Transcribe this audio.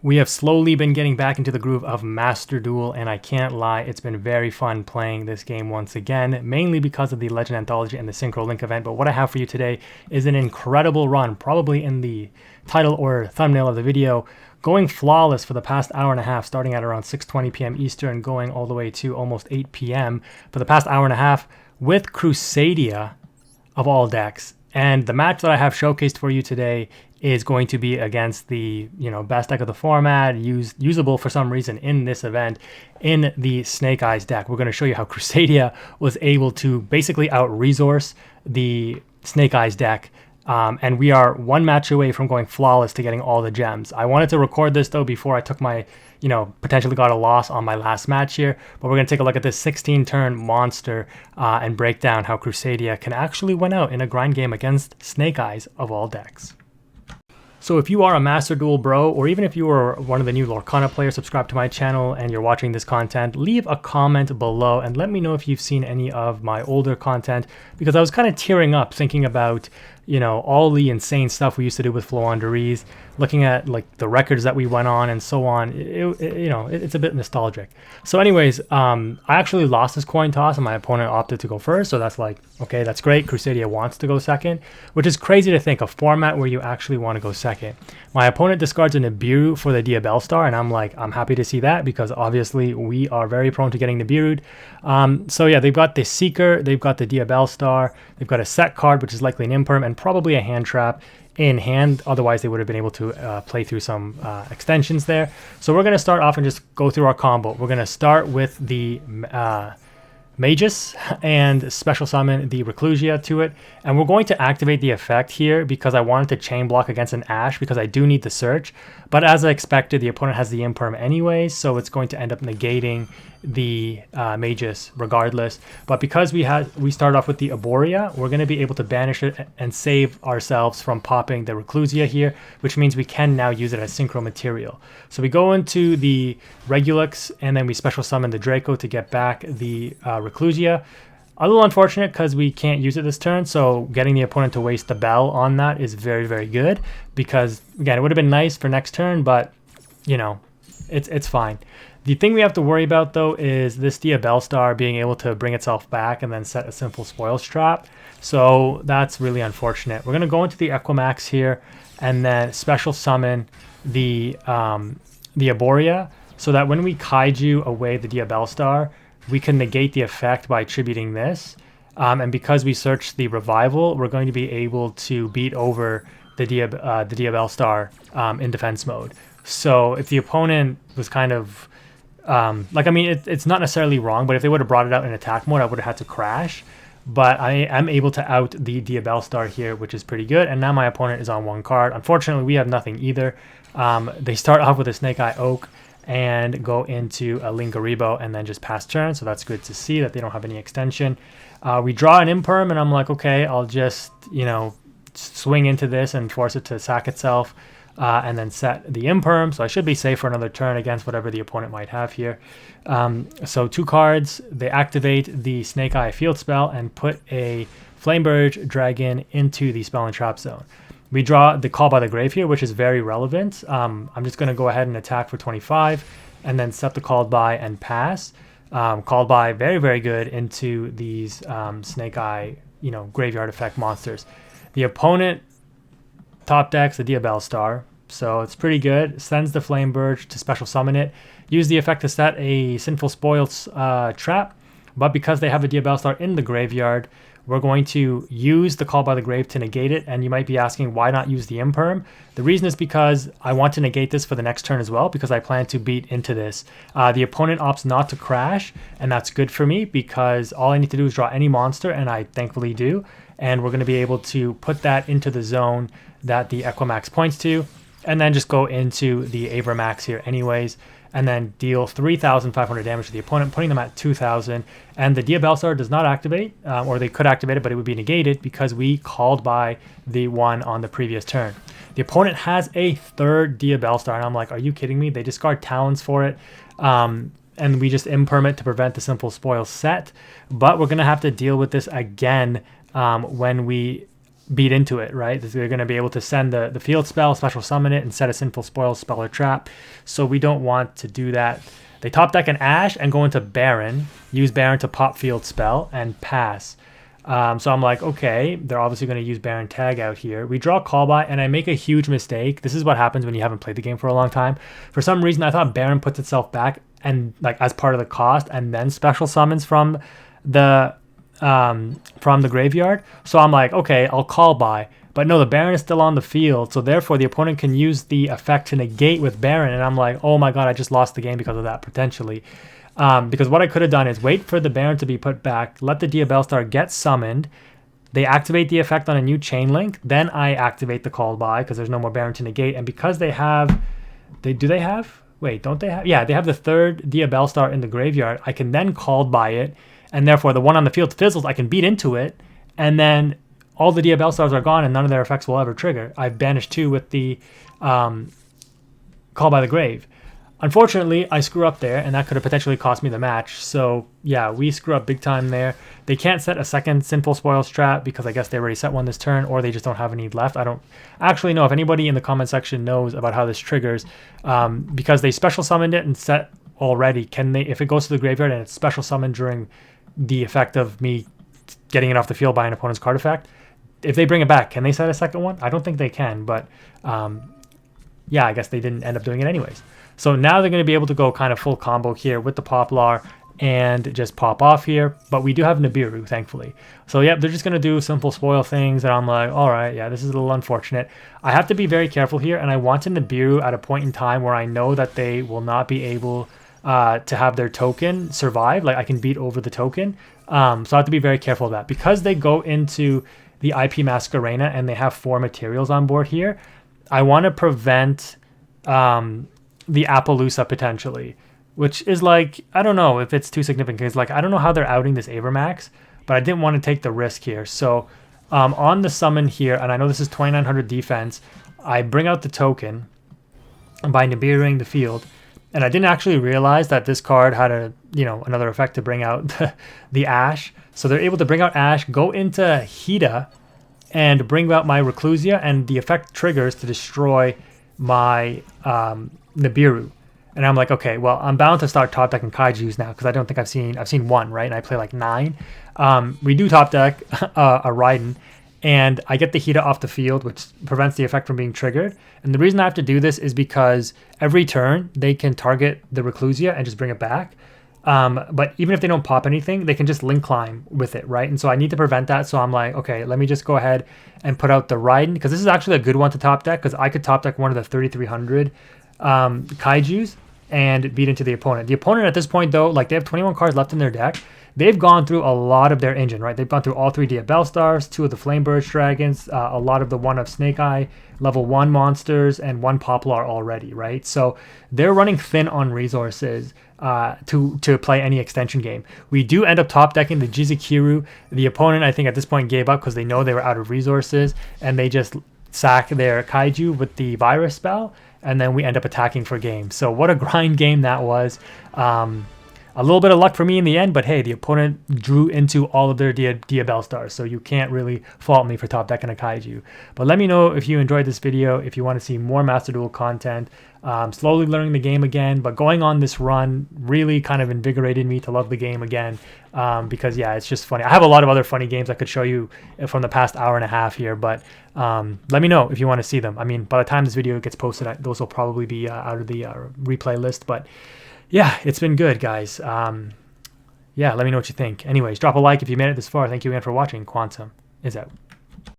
We have slowly been getting back into the groove of Master Duel, and I can't lie, it's been very fun playing this game once again, mainly because of the Legend Anthology and the Synchro Link event. But what I have for you today is an incredible run, probably in the title or thumbnail of the video, going flawless for the past hour and a half, starting at around 6:20 p.m. Eastern, going all the way to almost 8 p.m. for the past hour and a half with CRUSADIA of all decks. And the match that I have showcased for you today is going to be against the best deck of the format, usable for some reason in this event, in the Snake Eyes deck. We're going to show you how CRUSADIA was able to basically out-resource the Snake Eyes deck. And we are one match away from going flawless to getting all the gems. I wanted to record this though before I took my, potentially got a loss on my last match here. But we're going to take a look at this 16-turn monster and break down how CRUSADIA can actually win out in a grind game against Snake Eyes of all decks. So if you are a Master Duel bro, or even if you are one of the new Lorcana players subscribed to my channel and you're watching this content, leave a comment below and let me know if you've seen any of my older content, because I was kind of tearing up thinking about all the insane stuff we used to do with Floowandereeze, looking at like the records that we went on and so on. It's a bit nostalgic. So anyways, I actually lost this coin toss and my opponent opted to go first. So that's like, okay, that's great. CRUSADIA wants to go second, which is crazy to think, a format where you actually want to go second. My opponent discards a Nibiru for the DIABELLSTAR, and I'm like, I'm happy to see that because obviously we are very prone to getting Nibiru'd. So yeah, they've got the Seeker, they've got the DIABELLSTAR, they've got a set card, which is likely an Imperm, and probably a hand trap in hand. Otherwise, they would have been able to play through some extensions there. So we're going to start off and just go through our combo. We're going to start with the Magus and special summon the Reclusia to it, and we're going to activate the effect here because I wanted to chain block against an Ash because I do need the search. But as I expected, the opponent has the Imperm anyways, so it's going to end up negating the Magus regardless. But because we start off with the Arborea, we're going to be able to banish it and save ourselves from popping the Reclusia here, which means we can now use it as synchro material. So we go into the Regulux and then we special summon the Draco to get back the Reclusia. A little unfortunate because we can't use it this turn, so getting the opponent to waste the bell on that is very, very good, because again, it would have been nice for next turn, but it's fine. The thing we have to worry about though is this DIABELLSTAR being able to bring itself back and then set a simple spoils trap. So that's really unfortunate. We're going to go into the Equimax here and then special summon the Arborea, so that when we Kaiju away the DIABELLSTAR, we can negate the effect by attributing this. And because we search the Revival, we're going to be able to beat over the DIABELLSTAR in defense mode. So if the opponent was kind of it's not necessarily wrong, but if they would have brought it out in attack mode, I would have had to crash. But I am able to out the DIABELLSTAR here, which is pretty good. And now my opponent is on one card. Unfortunately, we have nothing either. They start off with a Snake Eye Oak and go into a Lingaribo and then just pass turn. So that's good to see that they don't have any extension. We draw an Imperm and I'm like, okay, I'll just, swing into this and force it to sack itself. And then set the Imperm, so I should be safe for another turn against whatever the opponent might have here. So two cards, they activate the Snake Eye field spell and put a Flameburge Dragon into the spell and trap zone. We draw the Call by the Grave here, which is very relevant. I'm just going to go ahead and attack for 25 and then set the Called By and pass. Called By, very, very good into these Snake Eye, graveyard effect monsters. The opponent top decks the DIABELLSTAR, so it's pretty good. Sends the Flameburge to special summon it. Use the effect to set a Sinful Spoils trap, but because they have a DIABELLSTAR in the graveyard, we're going to use the Call by the Grave to negate it. And you might be asking, why not use the Imperm? The reason is because I want to negate this for the next turn as well, because I plan to beat into this. The opponent opts not to crash, and that's good for me because all I need to do is draw any monster, and I thankfully do. And we're going to be able to put that into the zone that the Equimax points to, and then just go into the Avermax here anyways, and then deal 3,500 damage to the opponent, putting them at 2,000. And the DIABELLSTAR does not activate, or they could activate it, but it would be negated because we called by the one on the previous turn. The opponent has a third DIABELLSTAR, and I'm like, are you kidding me? They discard Talons for it, and we just Imperm it to prevent the Simple Spoil set. But we're going to have to deal with this again when we beat into it, right? They're going to be able to send the field spell, special summon it, and set a Sinful Spoil spell or trap. So we don't want to do that. They top deck an Ash and go into Baron, use Baron to pop field spell, and pass. So I'm like, okay, they're obviously going to use Baron tag out here. We draw call by, and I make a huge mistake. This is what happens when you haven't played the game for a long time. For some reason, I thought Baron puts itself back and like as part of the cost, and then special summons from the graveyard. So I'm like, okay, I'll call by. But no, the Baron is still on the field, so therefore the opponent can use the effect to negate with Baron, and I'm like, oh my god, I just lost the game because of that, potentially. Because what I could have done is wait for the Baron to be put back, let the Diabellstar get summoned, they activate the effect on a new chain link, then I activate the call by because there's no more Baron to negate, and because they have... Wait, don't they have... Yeah, they have the third Diabellstar in the graveyard, I can then call by it, and therefore the one on the field fizzles, I can beat into it, and then all the Diabellstars are gone and none of their effects will ever trigger. I've banished 2 with the Call by the Grave. Unfortunately, I screw up there, and that could have potentially cost me the match. So, yeah, we screw up big time there. They can't set a second Sinful Spoils trap because I guess they already set one this turn, or they just don't have any left. I don't actually know if anybody in the comment section knows about how this triggers. Because they special summoned it and set already, can they, if it goes to the graveyard and it's special summoned during the effect of me getting it off the field by an opponent's card effect, if they bring it back, can they set a second one? I don't think they can, but yeah, I guess they didn't end up doing it anyways. So now they're going to be able to go kind of full combo here with the Poplar and just pop off here. But we do have Nibiru, thankfully. So yeah, they're just going to do Simple Spoil things. And I'm like, all right, yeah, this is a little unfortunate. I have to be very careful here. And I want to Nibiru at a point in time where I know that they will not be able to have their token survive. Like I can beat over the token. So I have to be very careful of that. Because they go into the IP Masquerena and they have 4 materials on board here, I want to prevent... the Appaloosa potentially, which is like, I don't know if it's too significant because like I don't know how they're outing this Avermax, but I didn't want to take the risk here. So on the summon here, and I know this is 2900 defense, I bring out the token by Nibiruing the field, and I didn't actually realize that this card had a, you know, another effect to bring out the Ash. So they're able to bring out Ash, go into Hida, and bring out my Reclusia, and the effect triggers to destroy my Nibiru. And I'm like, okay, well, I'm bound to start top decking Kaijus now because I don't think I've seen one, right? And I play like 9. We do top deck a Raiden, and I get the Hida off the field, which prevents the effect from being triggered. And the reason I have to do this is because every turn they can target the Reclusia and just bring it back. But even if they don't pop anything, they can just link climb with it, right? And so I need to prevent that. So I'm like, okay, let me just go ahead and put out the Raiden, because this is actually a good one to top deck, because I could top deck one of the 3300 Kaijus and beat into the opponent. The opponent at this point, though, like they have 21 cards left in their deck. They've gone through a lot of their engine, right? They've gone through all 3 Diabellstars, 2 of the Flamebirds Dragons, a lot of the 1 of Snake Eye, level 1 monsters, and 1 Poplar already, right? So they're running thin on resources to play any extension game. We do end up top decking the Jizukiru. The opponent, I think, at this point gave up because they know they were out of resources, and they just sack their Kaiju with the Virus spell, and then we end up attacking for game. So what a grind game that was. A little bit of luck for me in the end, but hey, the opponent drew into all of their Diabellstars, so you can't really fault me for top decking a Kaiju. But let me know if you enjoyed this video, if you want to see more Master Duel content. Slowly learning the game again, but going on this run really kind of invigorated me to love the game again, because yeah, it's just funny. I have a lot of other funny games I could show you from the past hour and a half here, but let me know if you want to see them. I mean, by the time this video gets posted, those will probably be out of the replay list, but yeah, it's been good, guys. Yeah, let me know what you think. Anyways, drop a like if you made it this far. Thank you again for watching. Quantum is out.